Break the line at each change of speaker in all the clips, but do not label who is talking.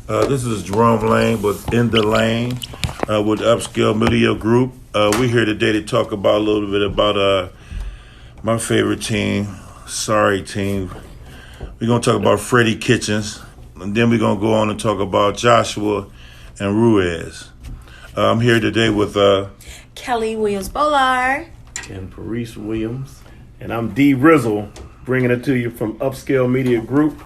This is Jerome Lane with In the Lane with Upscale Media Group. We're here today to talk about a little bit about my favorite team, sorry team. We're going to talk about Freddie Kitchens, and then we're going to go on and talk about Joshua and Ruiz. I'm here today with
Kelley Williams-Bolar
and Pariece Williams. And I'm D. Rizzo, bringing it to you from Upscale Media Group.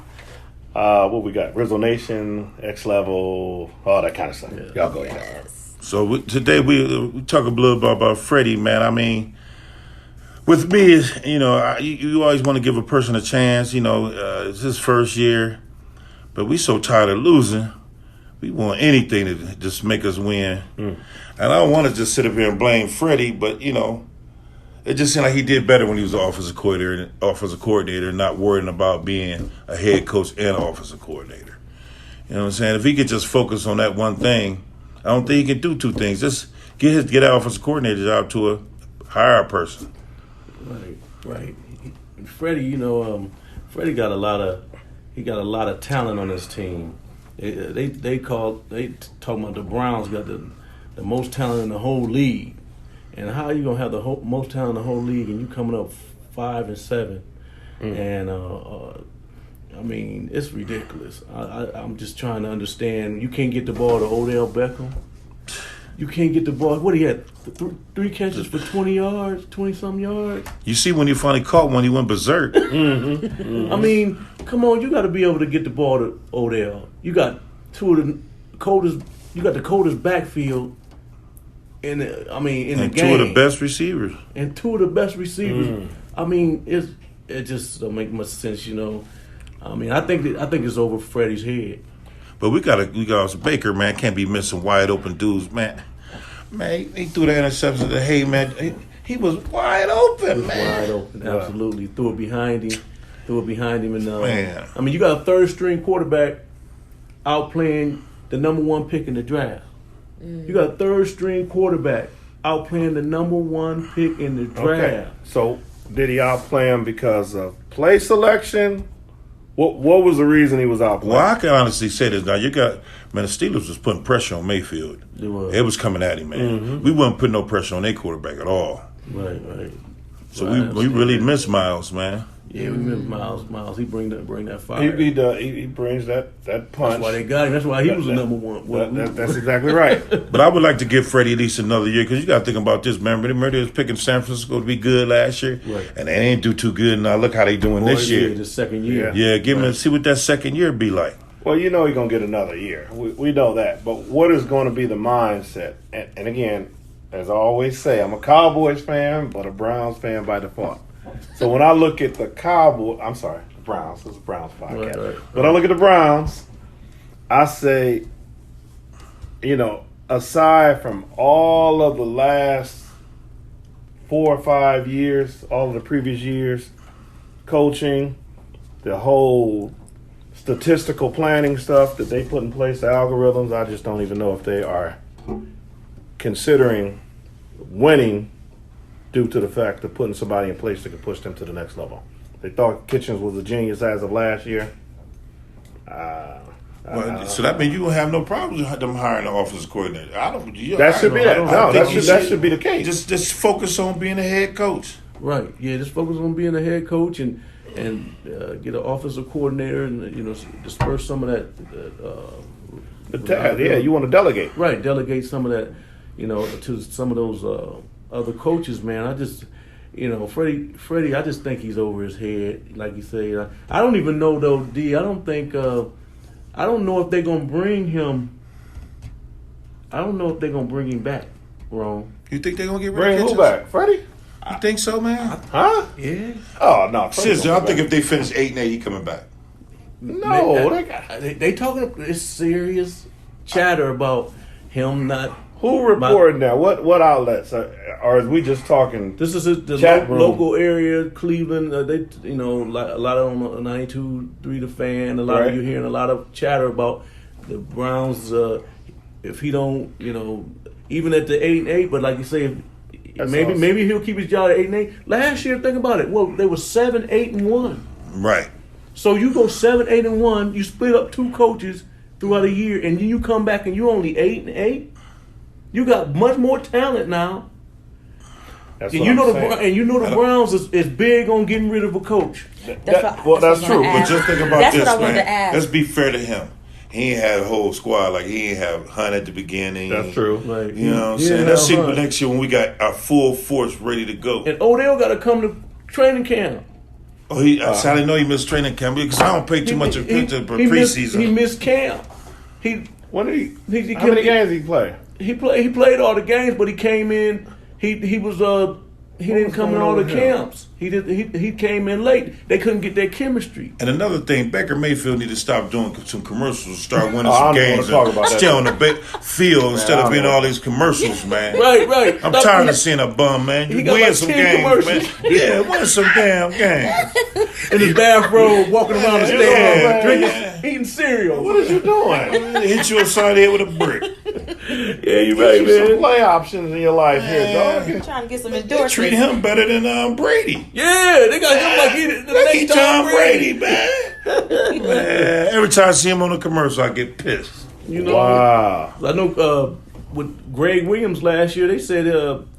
What we got? Rizzo Nation, X Level, all that kind of stuff. Yeah. Y'all go ahead.
So today we talk a little bit about Freddie, man. I mean, with me, you always want to give a person a chance. It's his first year, but we so tired of losing. We want anything to just make us win. And I don't want to just sit up here and blame Freddie, but it just seemed like he did better when he was an offensive coordinator, not worrying about being a head coach and offensive coordinator. You know what I'm saying? If he could just focus on that one thing, I don't think he can do two things. Just get that offensive coordinator job to a higher person.
Right. Freddie, Freddie got a lot of talent on his team. They talking about the Browns got the most talent in the whole league. And how are you gonna have the most talent in the whole league and you coming up 5-7? And I mean, it's ridiculous. I'm just trying to understand. You can't get the ball to Odell Beckham. You can't get the ball. What he had? Three catches for 20-something yards.
You see, when he finally caught one, he went berserk.
I mean, come on, you got to be able to get the ball to Odell. You got the coldest backfield. In the game.
Two of the best receivers.
I mean, it just don't make much sense, I mean, I think it's over Freddie's head.
But we got Baker, man. Can't be missing wide open dudes, man. Man, he threw the interception to Hay, man. He was wide open, man.
Wide open, absolutely. Threw it behind him, and
man.
I mean, you got a third string quarterback outplaying the number one pick in the draft. You got a third string quarterback outplaying the number one pick in the draft.
Okay. So did he outplay him because of play selection? What was the reason he was outplaying?
Well, I can honestly say this now. The Steelers was putting pressure on Mayfield. It was coming at him, man. Mm-hmm. We wasn't putting no pressure on their quarterback at all.
Right.
So we really miss Miles, man.
Yeah, we miss Miles. He bring that fire.
He brings that punch.
That's why they got him. That's why he was the number one.
That's exactly right.
But I would like to give Freddie at least another year because you got to think about this, man. Remember they was picking San Francisco to be good last year,
right?
And they ain't do too good. Now look how they doing this year.
The second year.
Yeah, give him see what that second year be like.
Well, he's going to get another year. We know that. But what is going to be the mindset? And again, as I always say, I'm a Cowboys fan, but a Browns fan by default. So when I look at the Browns. It's a Browns podcast.
Right.
When I look at the Browns, I say, aside from all of the last 4 or 5 years, all of the previous years, coaching, the whole statistical planning stuff that they put in place, the algorithms, I just don't even know if they are considering winning due to the fact of putting somebody in place that could push them to the next level. They thought Kitchens was a genius as of last year.
So that means you don't have no problems with them hiring an offensive coordinator.
That should be the case.
Just focus on being a head coach.
Right. Yeah. Just focus on being a head coach and get an offensive coordinator and disperse some of that.
You want to delegate.
Right. Delegate some of that. To some of those other coaches, man. I just, Freddie, I just think he's over his head, like you say. I don't even know, though, D. I don't know if they're going to bring him. I don't know if they're going to bring him back, Ron.
You think they're going to get
rid of Kitchens? Bring who back? Freddie?
You think so, man?
Huh?
Yeah.
Oh, no.
Seriously, I think if they finish 8-8, he's coming back.
No.
They talking, it's serious chatter about him not.
Who reporting that? What outlets? Or is we just talking?
This is the local area, Cleveland. They, a lot of on 92.3 The Fan. A lot of you hearing a lot of chatter about the Browns. If he don't, even at the 8-8, but like you say, maybe he'll keep his job at 8-8. Last year, think about it. Well, they were 7-8-1.
Right.
So you go 7-8-1. You split up two coaches. throughout a year, and then you come back and you only 8-8. You got much more talent now.
That's
And
what
you know
I'm saying.
the Browns is big on getting rid of a coach.
That's true.
But just think about
That's
this,
what I wanted
man.
to ask.
Let's be fair to him. He ain't had a whole squad. Like, he ain't have Hunt at the beginning.
That's true.
Like,
You know what I'm saying? Let's see next year when we got our full force ready to go.
And Odell got to come to training camp.
Oh, I sadly know he missed training camp because I don't pay too much attention for
He
preseason.
missed camp.
When did he?
How
How many games did he play?
He played all the games, but he came in. He didn't come in
going
all
on
the
with him?
camps. He came in late. They couldn't get their chemistry.
And another thing, Baker Mayfield need to stop doing some commercials, start winning
I
some
don't
games,
wanna talk about
and
that.
stay on the field instead
I
of being
don't
all these commercials, man.
Right.
I'm tired of seeing a bum, man.
He
You
got
win
like
some
10
games, man.
commercials.
Yeah, win some damn games.
In his bathrobe, walking around the
Yeah,
stadium,
man.
eating cereal.
What is you doing?
Hit you upside the head with a brick.
Yeah, you
Get
right,
you some
man.
play options in your life here,
Yeah.
dog.
Trying to get some
They
endorsements.
treat him better than Brady.
Yeah, they got him like the
Like
next
he Tom Brady, man. Man, every time I see him on a commercial, I get pissed.
You know,
Wow.
I know with Greg Williams last year, they said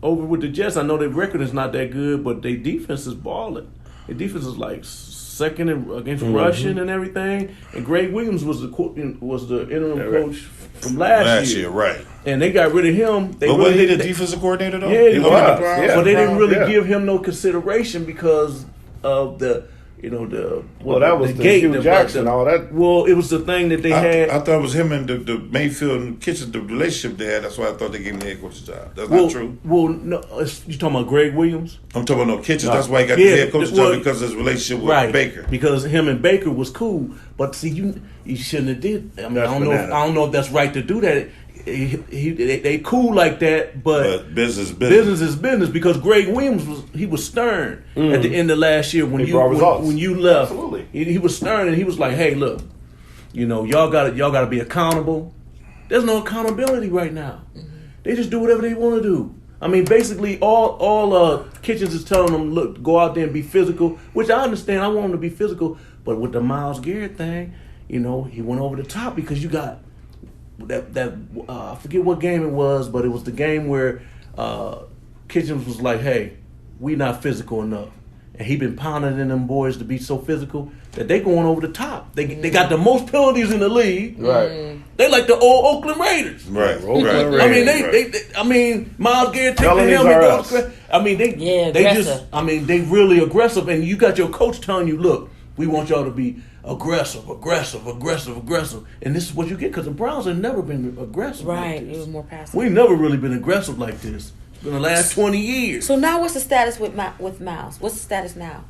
over with the Jets, I know their record is not that good, but their defense is balling. Their defense is like second against rushing and everything. And Greg Williams was the interim coach from last year.
Right.
And they got rid of him.
But wasn't he the defensive coordinator, though?
Yeah, he
was.
was.
Yeah.
But they didn't really
Yeah.
give him no consideration because of the
Well, that was the
gate,
Hugh Jackson and all that.
Well, it was the thing that they had.
I thought it was him and the Mayfield and Kitchens, the relationship they had. That's why I thought they gave him the head coach's job. That's
well,
not true.
Well, no, you talking about Greg Williams?
I'm talking about no Kitchens.
No.
That's why he got
Yeah,
the head coach's
well,
job because of his relationship with
Right,
Baker.
because him and Baker was cool. But see, you shouldn't have did. I mean,
That's
I don't know.
bananas.
I don't know if that's right to do that. They cool like that,
But business.
business is business because Greg Williams was stern at the end of last year when
He brought results.
when you left.
Absolutely.
He was stern and he was like, "Hey, look, y'all got to be accountable." There's no accountability right now. They just do whatever they want to do. I mean, basically, all Kitchens is telling them, "Look, go out there and be physical," which I understand. I want him to be physical, but with the Myles Garrett thing, he went over the top because you got. I forget what game it was, but it was the game where Kitchens was like, "Hey, we not physical enough," and he been pounding in them boys to be so physical that they going over the top. They got the most penalties in the league.
Right.
They like the old Oakland Raiders.
Right.
Oakland
I mean,
Right.
Myles Garrett take the
Felonies
helmet.
are
Goes,
us.
I mean, they
aggressive.
just. I mean, they really aggressive, and you got your coach telling you, "Look, we want y'all to be aggressive, and this is what you get because the Browns have never been aggressive.
Right,
like
it
this.
was more passive.
We've never really been aggressive like this in the last 20 years.
So now, what's the status with Miles? What's the status now?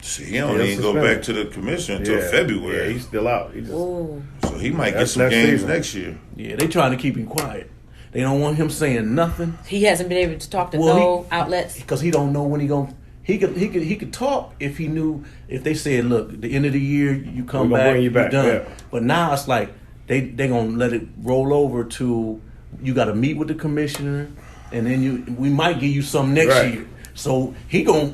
See, he don't
Yeah,
even go
suspended.
back to the commission until
Yeah,
February.
he's still out. He just,
Ooh.
So he might get
That's
some
next
games
season.
next year.
Yeah, they trying to keep him quiet. They don't want him saying nothing
He hasn't been able to talk to
Well,
no outlets.
because he don't know when he going. He could talk if he knew if they said, "Look, at the end of the year you come
We're gonna
back,
bring you
you're
back,"
done."
yeah.
But now it's like they gonna let it roll over to you got to meet with the commissioner, and then we might give you some next
Right.
year. So he gonna.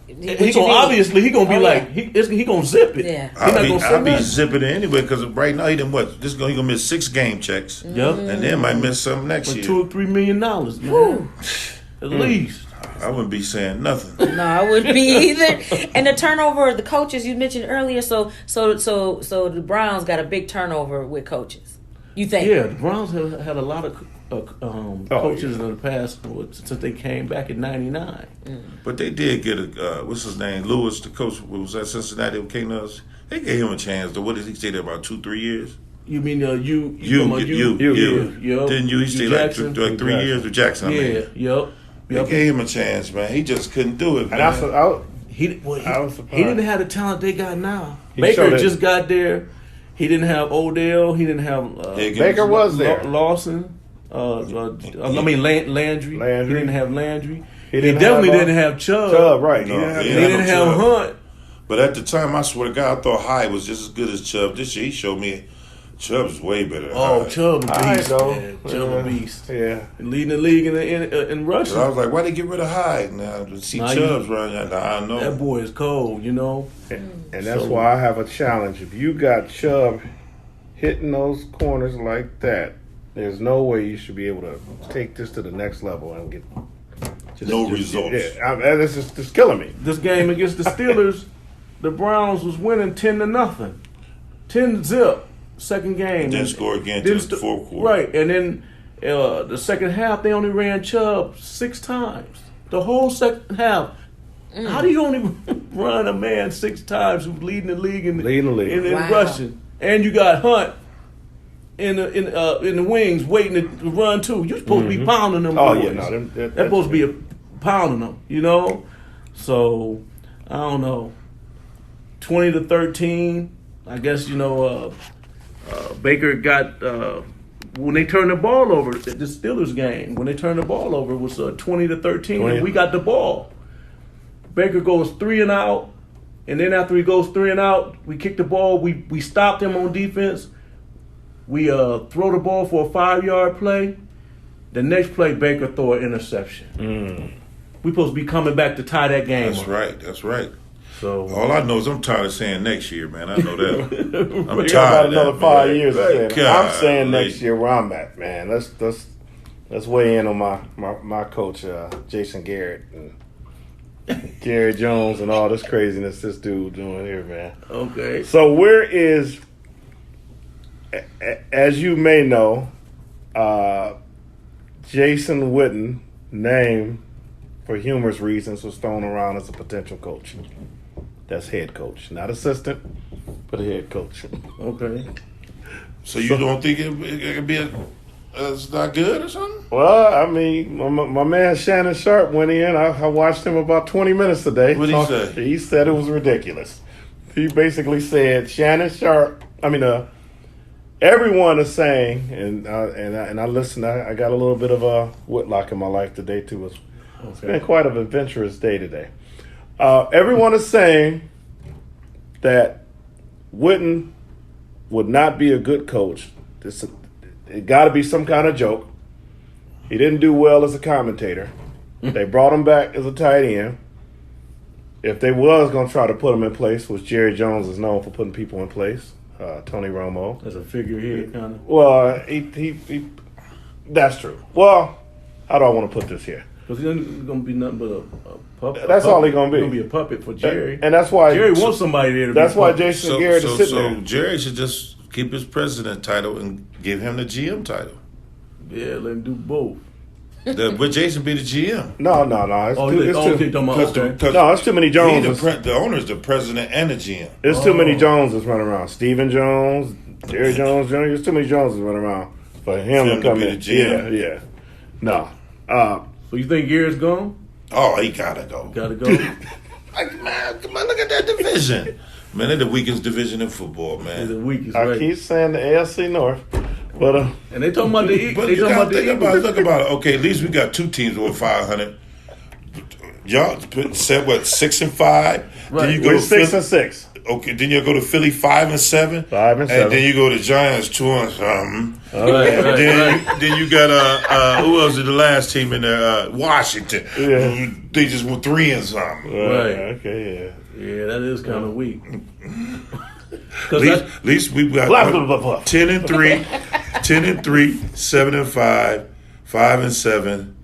What
He
you
gonna
mean?
obviously he gonna be
Oh,
like
yeah.
he gonna zip it.
Yeah.
He not gonna say
I'll be
nothing.
zipping it anyway because right now he done what? He gonna miss 6 game checks,
Yep.
and then might miss some next
For
year.
$2 or $3 million, man. At least.
I wouldn't be saying nothing.
No, I wouldn't be either. And the turnover of the coaches you mentioned earlier. So the Browns got a big turnover with coaches. You think?
Yeah, the Browns have had a lot of coaches
yeah.
in the past since they came back in '99.
But they did get a what's his name, Lewis, the coach who was at Cincinnati who came to us. They gave him a chance. Though, what did he stay there about 2-3 years?
You mean you?
You.
Yup.
Didn't you? He stayed like 3 years with Jackson. I mean.
Yeah. Yup.
They gave him a chance, man. He just couldn't do it, man.
and I
He
I was surprised.
he didn't have the talent they got now.
He
Baker
showed it.
just got there. He didn't have Odell. He didn't have
Higgins.
Baker was there.
Lawson. Landry.
Landry.
He didn't have Landry.
He
He,
didn't
definitely
have,
didn't have Chubb.
Chubb, right?
No,
He didn't have
he
He
Yeah,
didn't
no
have
Chubb.
Hunt.
But at the time, I swear to God, I thought Hyde was just as good as Chubb. This year, he showed me Chubb's way better than
Oh,
Hyde.
Chubb a
Hyde,
beast.
though.
Man. Chubb a beast.
Yeah.
Leading the league in rushing.
So I was like, why they get rid of Hyde? Now to see
Nah,
Chubb's running, I know.
That boy is cold, you know.
And that's
So-
why I have a challenge. If you got Chubb hitting those corners like that, there's no way you should be able to take this to the next level and get
results.
Yeah, this is just killing me.
This game against the Steelers, the Browns was winning 10-0, 10-0. Second game.
Didn't score again until the fourth quarter.
Right, and then the second half they only ran Chubb 6 times. The whole second half. How do you only run a man 6 times who's leading the league in
Wow.
rushing, and you got Hunt in the wings waiting to run too? You're supposed to be pounding them.
Oh
boys.
yeah, no,
They're supposed to be pounding them. You know, so I don't know. 20-13. I guess Baker got when they turned the ball over. The Steelers game when they turned the ball over it was 20-13, and we got the ball. Baker goes 3 and out, and then after he goes 3 and out, we kick the ball. We stopped him on defense. We throw the ball for a 5-yard play. The next play, Baker throw an interception. We supposed to be coming back to tie that game.
That's right.
So
all I know is I'm tired of saying next year, man. I know that. I'm
We got
tired
about
of
another
that,
5
man.
years.
Right.
I'm saying
God,
next year where I'm at, man. Let's weigh in on my coach, Jason Garrett and Jerry Jones and all this craziness this dude doing here, man.
okay.
So where is, as you may know, Jason Witten, name for humorous reasons, was thrown around as a potential coach. That's head coach, not assistant, but a head coach.
Okay.
So you don't think it could be it's not good or something?
Well, I mean, my man Shannon Sharp went in. I watched him about 20 minutes today.
What did he say?
He said it was ridiculous. He basically said Shannon Sharp. I mean, everyone is saying, and I listened. I got a little bit of a Whitlock in my life today too. It's been quite an adventurous day today. Everyone is saying that Witten would not be a good coach. It got to be some kind of joke. He didn't do well as a commentator. They brought him back as a tight end. If they was going to try to put him in place, which Jerry Jones is known for putting people in place, Tony Romo.
As a figurehead, kind of.
Well, he that's true. Well, how do I want to put this here?
Because he's going to be nothing but a puppet.
That's all he's going to be.
He's going to be a puppet for Jerry.
And that's why
Jerry wants somebody there to
That's
be
why
puppet.
Jason Garrett is sitting there.
So Jerry should just keep his president title and give him the GM title.
Yeah, let him do both.
Would Jason be the GM?
No. It's too many Joneses.
The owner's the president and the GM.
There's too many Joneses running around. Stephen Jones, Jerry Jones Jr. There's too many Joneses running around for him to come
be
in.
the GM.
Yeah. No.
So you think Garrett's gone?
Oh, he gotta go.
Gotta go.
Like, man, come on, look at that division. Man, they're the weakest division in football,
He's the
man.
weakest.
I
right?
keep saying the AFC North, but
And they talking about the
But
they
you
talking
gotta
about the
think about it.
Eagles.
Look about it. Okay, at least we got 2 teams over 500. Y'all said what, 6 and 5?
Right.
Then you go
we're
to
6
Philly.
and 6.
Okay, then you go to Philly 5 and 7.
5 and 7.
And then you go to Giants 2 and something.
Right,
Then you got who else is the last team in there? Washington.
Yeah.
They just went 3 and something.
Right.
Okay,
Yeah, that is kind of weak.
At least we got
yeah.
10 and 3, 10 and 3, 7 and 5, 5 and 7,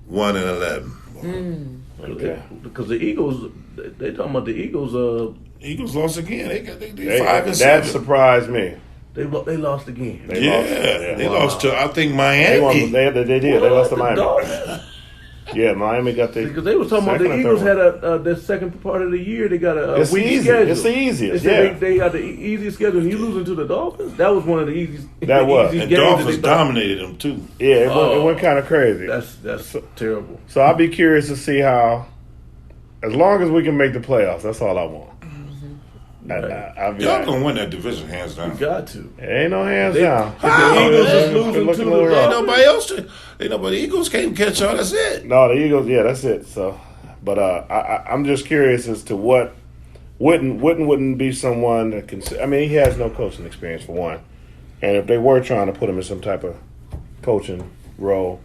1 and 11.
Okay.
Because the Eagles, they talking about the Eagles.
Eagles lost again. They 5 and
That
7.
surprised me.
They lost again.
They lost to I think
They
Miami.
did. They lost to Miami.
Dolphins.
Yeah, Miami got the.
Because they was talking about the
second or
Eagles
third
had
one.
the second part of the year. They got a
It's
weak
easy.
schedule.
It's the easiest,
They said
yeah.
they got the easiest schedule. And you losing to the Dolphins? That was one of the easiest.
That was.
easiest
And
games
Dolphins
that they thought.
dominated them too.
Yeah, it went kind of crazy.
That's terrible.
So I'll be curious to see how, as long as we can make the playoffs, that's all I want. I'll be
Y'all
like,
gonna win that division hands down.
Got to.
ain't no hands down.
The Eagles is losing
Looking
to
a little
the
rough.
Ain't nobody else. Ain't nobody. Eagles can't catch y'all. That's it.
No, the Eagles. Yeah, that's it. So, but I'm just curious as to what Witten wouldn't be someone that can. I mean, he has no coaching experience for one, and if they were trying to put him in some type of coaching role,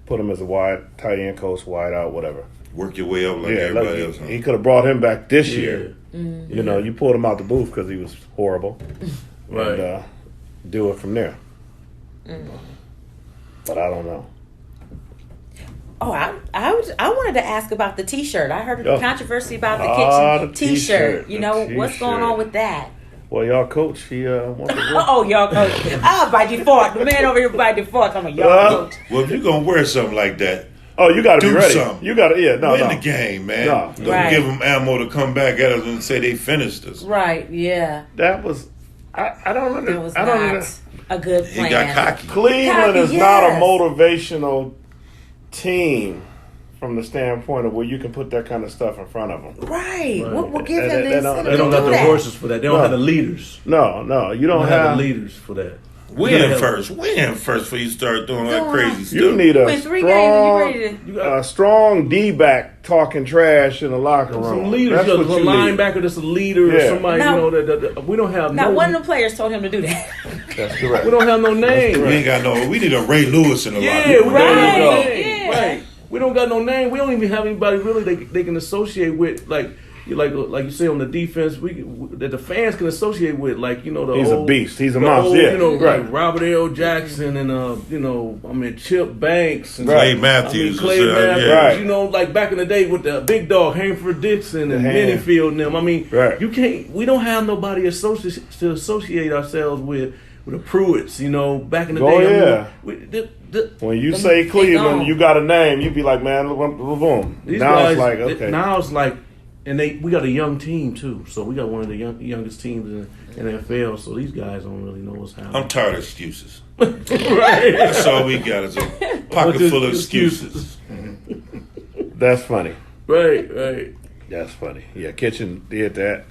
put him as a wide tight end coach, wide out, whatever.
Work your way up like
Yeah,
everybody else.
he could have brought him back this
Yeah.
year. You know, you pulled him out the booth because he was horrible.
Right.
and do it from there. But I don't know.
Oh, I wanted to ask about the T-shirt. I heard a controversy about the
the
kitchen T-shirt.
T-shirt.
You know,
The
what's going
T-shirt.
on with that?
Well, y'all coach, he wants to go.
Oh, y'all coach. By default. The man over here by default. I'm a y'all coach.
Well, if you're gonna wear something like that,
Oh, you got to be
do
ready.
something.
You got to,
win the game, man.
No.
Don't
Right.
give them ammo to come back at us and say they finished us.
Right, yeah.
That was, I don't
It
understand.
was
I don't
not
understand.
a good
He
plan.
got cocky.
Cleveland
Cocky,
is not a
yes.
motivational team from the standpoint of where you can put that kind of stuff in front of them.
Right.
Right.
What give
They-
them
they
the
don't-
incentive
They
to
don't
do
got the
that?
horses for that. They don't
No.
have the leaders.
No, you
They
don't
don't
have.
have the leaders for that.
Win first before you start doing that crazy stuff.
You need a
Win 3 games and you ready
strong,
to...
You got
a strong D-back talking trash in the locker room.
some leaders.
That's
You got
what
a
you need.
linebacker that's a leader or
Yeah.
somebody,
Now-
you know, that we don't have
Not
no
one of the players told him to do that.
That's correct.
we don't have no name.
We ain't got no. We need a Ray Lewis in the
Yeah,
locker
we
room.
don't
Right,
have no
yeah.
name. Right. We don't got no name. We don't even have anybody really they can associate with, like you say on the defense. That the fans can associate with, like, you know, the
He's a
old,
beast. He's a
the
monster.
old,
Yeah,
you know,
right.
like Robert L. Jackson and you know, I mean Chip Banks and
Clay
Right.
Matthews.
Clay
was,
Matthews,
yeah.
Right.
you know, like back in the day with the big dog, Hanford Dixon and
Hand.
Minifield and them. I mean,
Right.
you can't. We don't have nobody to associate ourselves with the Pruitts. You know, back in the
Oh,
day.
yeah.
I mean,
When you
Them
say
big
Cleveland,
on.
you got a name. You be like, man, boom.
these
Now
guys,
it's like, okay.
Now it's like, and we got a young team too. So we got one of the youngest teams in the NFL. So these guys don't really know what's happening.
I'm tired of excuses.
right.
That's all we got is a pocket full of excuses.
That's funny.
Right.
That's funny. Yeah, Kitchen did that.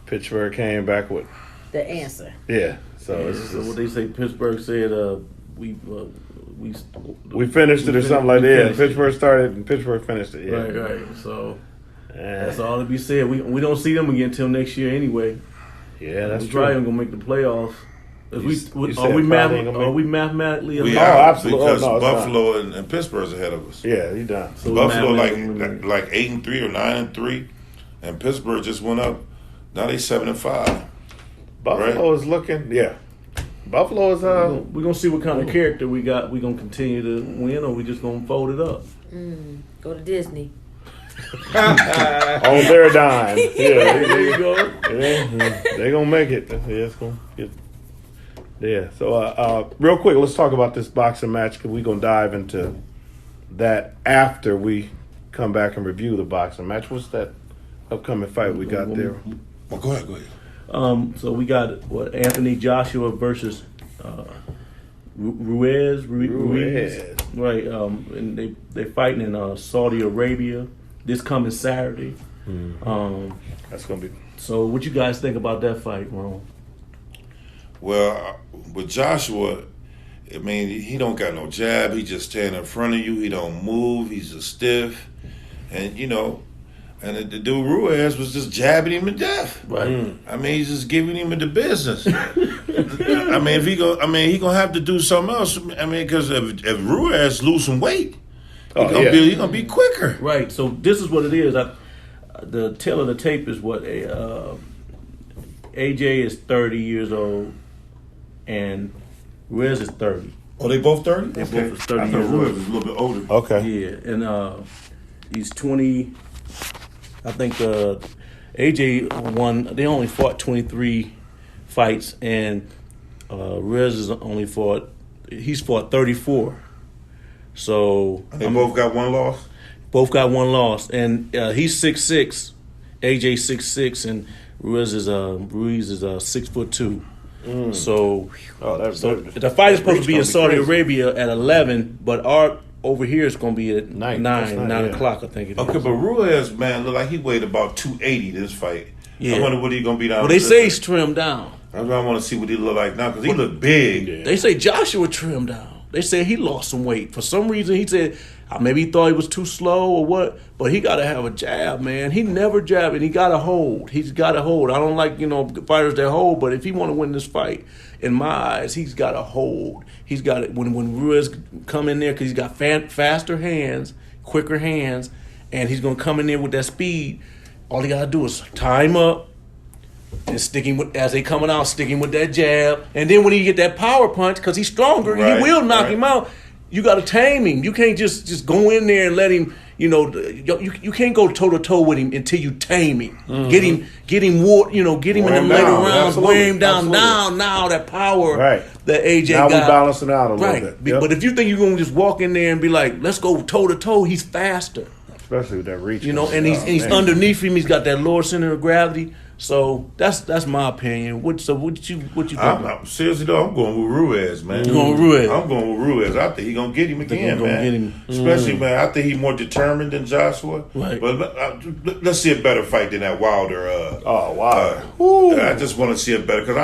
Pittsburgh came back with,
The answer.
yeah. So it's
So what
just,
they say, Pittsburgh said, we
we finished it or something like
we
that. Yeah,
finished it.
Pittsburgh started and Pittsburgh finished it. Yeah.
Right. So
Yeah.
that's all to be said. We don't see them again until next year anyway.
Yeah, that's
We probably
true.
ain't gonna make the playoffs. If
You said
are
probably ain't gonna
are
make-
we mathematically
We
alive?
are
absolutely.
because
Oh, no, it's
Buffalo and Pittsburgh's ahead of us.
Yeah, he done.
So we
Buffalo
mathematically-
like 8-3 or 9-3, and Pittsburgh just went up. Now they 7-5.
Buffalo is looking. Yeah, Buffalo is.
We're gonna see what kind of character we got. We gonna continue to win, or we just gonna fold it up.
Go to Disney.
on their dime. Yeah,
There you go.
they gonna make it. Yeah, it's gonna get. Yeah. So, real quick, let's talk about this boxing match because we're gonna dive into that after we come back and review the boxing match. What's that upcoming fight we got there?
Well, go ahead.
So we got Anthony Joshua versus Ruiz. Right. And they fighting in Saudi Arabia this coming Saturday.
That's gonna be.
So what you guys think about that fight, Ron?
Well, with Joshua, I mean, he don't got no jab. He just stand in front of you. He don't move. He's a stiff, and you know, and the dude Ruiz was just jabbing him to death.
Right.
I mean, he's just giving him the business. I mean, he gonna have to do something else. I mean, because if Ruiz lose some weight, he gonna be quicker.
Right. So this is what it is. The tale of the tape is what AJ is 30 years old, and Ruiz is 30.
Oh, they both 30?
They both is 30
I thought
years
Ruiz
old.
was a little bit older.
Okay.
Yeah, and he's 20. I think AJ won. They only fought 23 fights, and Riz has only fought. He's fought 34. So
And they both got one loss?
both got one loss, and he's 6'6", AJ 6'6", and Ruiz is 6'2". So,
that's
the fight is supposed to be in Saudi Arabia at 11, but our over here is going to be at 9 o'clock, I think it is.
Okay, but Ruiz, man, look like he weighed about 280 this fight.
Yeah.
I wonder what he going to be down
Well,
to
they
this
say
fight.
he's trimmed down.
I want to see what he look like now because he look big.
They say Joshua trimmed down. They said he lost some weight. For some reason, he said maybe he thought he was too slow or what, but he got to have a jab, man. He never jabbed, and he got to hold. He's got to hold. I don't like, fighters that hold, but if he want to win this fight, in my eyes, he's got to hold. He's got to, when Ruiz come in there, because he's got faster hands, quicker hands, and he's going to come in there with that speed, all he got to do is tie him up, and as they coming out, sticking with that jab. And then when he get that power punch, because he's stronger, he will knock him out. You got to tame him. You can't just go in there and let him. You know, you can't go toe to toe with him until you tame him. Mm-hmm. Get him, get him in the later rounds, wear him down. Now that power that AJ
now
got.
Now we balancing out a little bit.
Yep. But if you think you're gonna just walk in there and be like, let's go toe to toe, he's faster.
Especially with that reach.
You know, and he's underneath him. He's got that lower center of gravity. So that's my opinion. What you think?
Seriously though, I'm going with Ruiz, man.
You going with Ruiz?
I'm going with Ruiz. I think he's gonna get him again, man. Especially, man, I think he's more determined than Joshua.
Right.
But let's see a better fight than that Wilder.
Wilder.
I just want to see a better because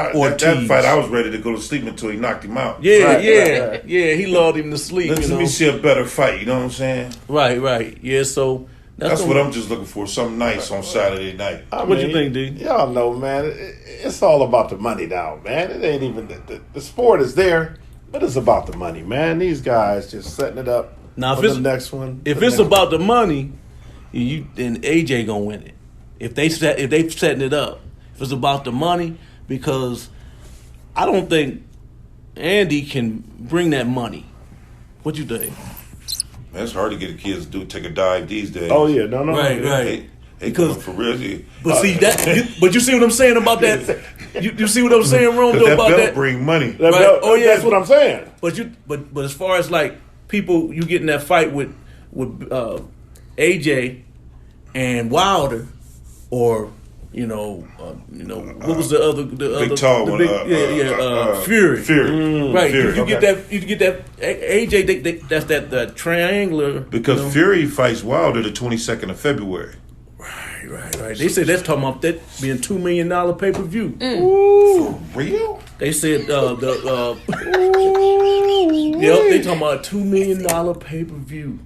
that fight I was ready to go to sleep until he knocked him out.
Yeah. He lulled him to sleep.
Let me see a better fight. You know what I'm saying?
Right. Yeah. So.
That's what I'm just looking for. Something nice on Saturday night.
What you think, D?
Y'all know, man. It's all about the money now, man. It ain't even the sport is there, but it's about the money, man. These guys just setting it up
now
for the next one.
If it's about the money, then AJ gonna win it. If they setting it up, if it's about the money, because I don't think Andy can bring that money. What you think?
Man, it's hard to get the kids to take a dive these days.
Oh yeah, no.
Right.
They come for real.
But see that. But you see what I'm saying about that. You see what I'm saying, Rome?
That
about
belt
that
bring money.
That belt, oh yeah, that's what I'm saying.
But as far as like people, you get in that fight with AJ and Wilder, or what was the other
big tall one?
Fury. Right.
Fury.
You get that AJ. That's that triangular.
Because Fury fights Wilder the 22nd of February.
Right. They said that's talking about that being $2 million pay per view.
For real?
They said they talking about a $2 million pay per view.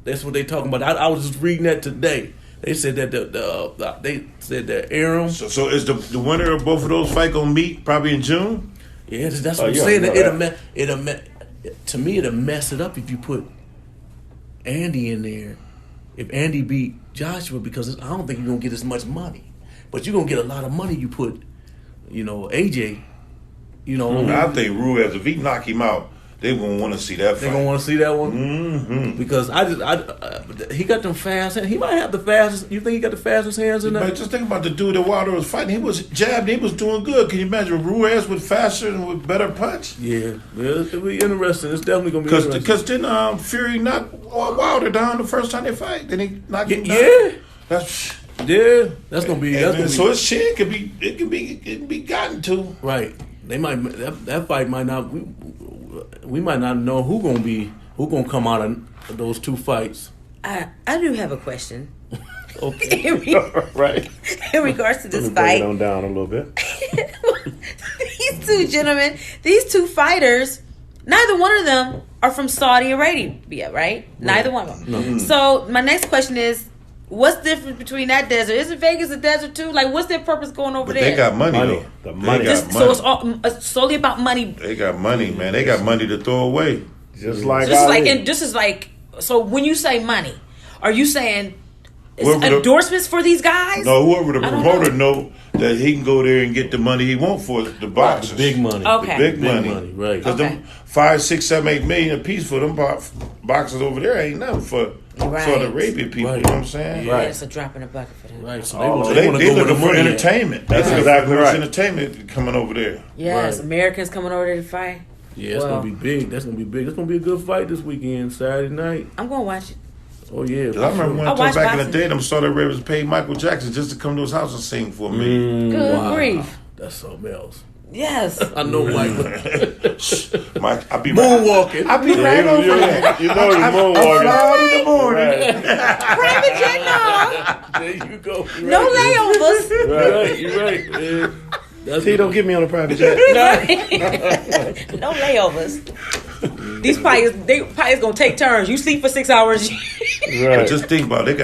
That's what they talking about. I was just reading that today. They said that that Aaron.
So is the winner of both of those fights gonna meet probably in June?
Yeah, that's what I'm saying. To me, it'll mess it up if you put Andy in there. If Andy beat Joshua, because I don't think you're gonna get as much money, but you're gonna get a lot of money. You put, AJ.
I think Ruiz, if he knock him out, they gonna want to see that fight.
They gonna want to see that one, because he got them fast hands. He might have the fastest. You think he got the fastest hands in that?
Just think about the dude that Wilder was fighting. He was jabbed. He was doing good. Can you imagine Ruiz with faster and with better punch?
Yeah, it'll be interesting. It's definitely gonna be interesting.
Because then Fury knocked Wilder down the first time they fight. Then he knocked him down.
Yeah. That's gonna be.
So his chin it can be gotten to.
Right. They might that fight might not. We might not know who gonna come out of those two fights.
I do have a question.
Okay.
Right.
In regards to this
Let me
fight,
bring it on down a little bit.
These two gentlemen, these two fighters, neither one of them are from Saudi Arabia, right? Neither one of them.
No.
So my next question is, what's the difference between that desert? Isn't Vegas a desert too? Like, what's their purpose going over there?
They got money though.
The money.
So it's solely about money.
They got money, man. They got money to throw away.
Just like
this is like. So when you say money, are you saying endorsements for these guys?
No, whoever the promoter know that he can go there and get the money he want for the boxers.
The big money.
Okay.
The big money.
Right.
Because them 5, 6, 7, 8 million a piece for them boxers over there ain't nothing for Saudi Arabia people. You know what I'm saying?
Yeah, it's a drop in the bucket for them.
Right. So
they looking for
money.
entertainment. That's exactly right. Entertainment coming over there.
Yes, Americans coming over there to fight.
Yeah, it's gonna be big. That's gonna be big. It's gonna be a good fight this weekend, Saturday night.
I'm gonna watch it.
Oh yeah.
I remember one time back in the day, them Saudi Arabians paid Michael Jackson just to come to his house and sing for me.
Good grief.
That's something else.
Yes.
I know Michael.
Mike, I be
moonwalking.
I be right over there.
You know he's moonwalking.
Out in the morning.
Private jet, no.
There you go.
No layovers.
You're right, man.
He don't get me on a private jet.
No layovers. These pilots gonna take turns. You sleep for 6 hours.
Right.
Just think about it.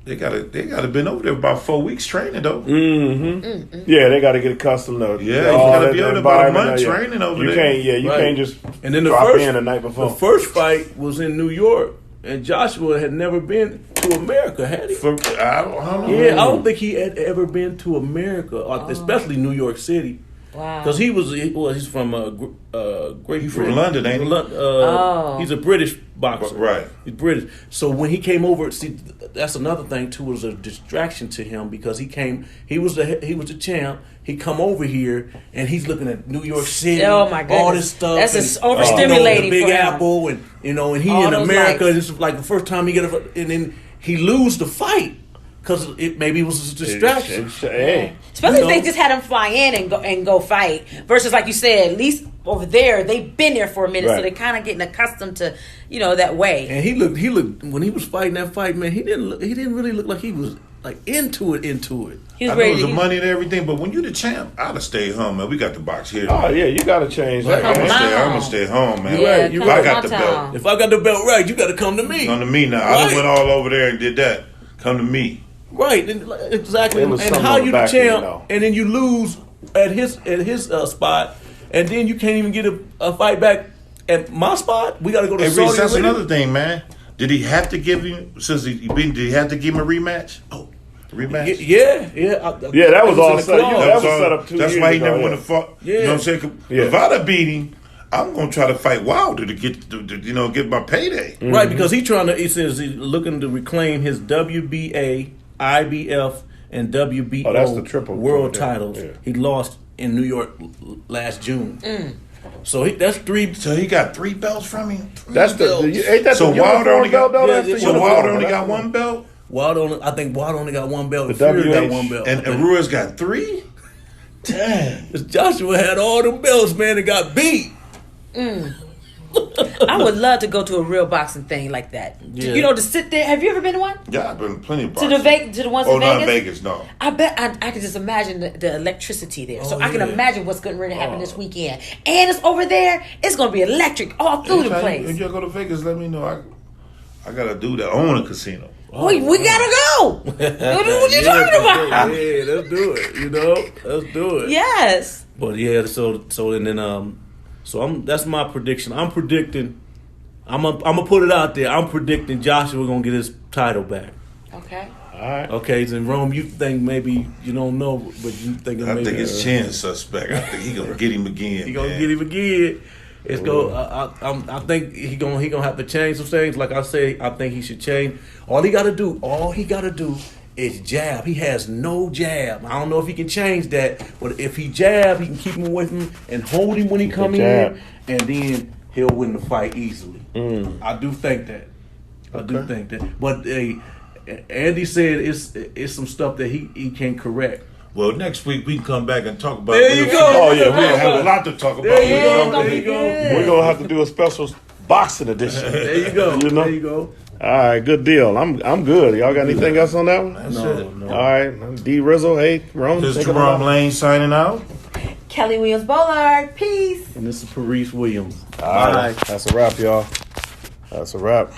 They gotta been over there about 4 weeks training though.
Yeah, they gotta get accustomed to.
Yeah, you gotta be over there about a month training over there.
You can't just
and then
drop in the night before.
The first fight was in New York. And Joshua had never been to America, had he?
I don't know.
Yeah, I don't think he had ever been to America, especially New York City.
Wow.
Because he's from Great
He's
Britain.
from London, ain't he?
He's a British boxer.
Right.
He's British. So when he came over, see, that's another thing too, was a distraction to him because he was the champ. He come over here and he's looking at New York City.
Oh my goodness.
All this stuff.
That's overstimulating
the Big
for him.
Apple and and he
All
in
those
America.
lights.
This is like the first time he and then he lose the fight because maybe it was a distraction.
Hey.
Especially if they just had him fly in and go fight versus, like you said, at least over there they've been there for a minute, so they're kind of getting accustomed to that way.
And he looked when he was fighting that fight, man. He didn't really look like he was like into it.
He was
I know
ready
the
to
money and everything, but when you the champ, I'd have stayed home, man. We got the box here.
Oh yeah, you got to change that.
I'm
Come
Man.
on.
gonna stay home, man.
Yeah,
You
come
I
to
got
my
the
town.
belt.
If I got the belt right, you got to come to me.
Come to me now. I done went all over there and did that. Come to me.
Right, exactly.
It was
And
something
how
on the
you the
back of you,
champ,
though.
and then you lose at his spot, and then you can't even get a fight back at my spot. We got to go to
Hey,
Saudi
Reese, that's
Arabia.
another thing, man. Did he have to give him since he beat? Did he have to give him a rematch? Rematch.
Yeah.
Yeah, that was
in
all
the
set.
clause.
That was set up 2
That's
years
why he
ago,
never
yeah.
went to fought.
Yeah.
You know what I'm saying?
Yeah.
If I'd have beat him, I'm gonna try to fight Wilder to get get my payday.
Right, because he says he's looking to reclaim his WBA, IBF, and WBO
Oh, that's the triple
world
right there.
titles.
Yeah.
He lost in New York last June. So that's 3.
So he got 3 belts from him.
That's ain't that
So
the
Wilder only
uniform belt,
got
though?
yeah,
That's the
it's
So
uniform.
Wilder only
That's
got
the
1 belt,
I think Wilder only got 1 belt.
The
Fury got
WH.
1 belt.
and Ruiz got 3. Damn.
Joshua had all them belts, man, and got beat.
I would love to go to a real boxing thing like that.
Yeah.
To sit there. Have you ever been to one?
Yeah, I've been plenty of
To
boxing.
the ones
Oh,
in
not
Vegas?
in Vegas, no.
I bet I can just imagine the electricity there. So
Oh,
I can
yeah.
imagine what's going to happen this weekend. And it's over there. It's going to be electric all through the
Anytime
place.
you go to Vegas, let me know. I gotta do that. Own a casino.
we gotta go. What you talking about?
Yeah, let's do it. Let's do it.
Yes.
But yeah, so and then that's my prediction. I'm predicting. I'm gonna put it out there. I'm predicting Joshua gonna get his title back.
Okay.
All right.
Okay, so in Rome, you think maybe you don't know, but you think
I
maybe
think his chin suspect. I think he gonna get him again.
he gonna
man.
get him again. It's go. I think he gonna have to change some things. Like I say, I think he should change. All he gotta do is jab. He has no jab. I don't know if he can change that, but if he jab, he can keep him away from him and hold him when he come
jab.
in, and then he'll win the fight easily. I do think that. I do think that. But Andy said it's some stuff that he can correct.
Well, next week we can come back and talk about.
There you go.
Oh yeah,
We're gonna have a lot to talk about.
There you
Yeah,
go.
it's gonna
There
be
you go.
good.
we're gonna have to do a special boxing edition.
There you go.
You know?
There you go.
All right, good deal. I'm good. Y'all got anything else on that one?
That's
No,
it.
no.
All right, D Rizzo. Hey, Rome.
This is
take it
Jerome
away.
Lane signing out.
Kelley Williams-Bolar. Peace.
And this is Pariece Williams.
All right, that's a wrap, y'all. That's a wrap.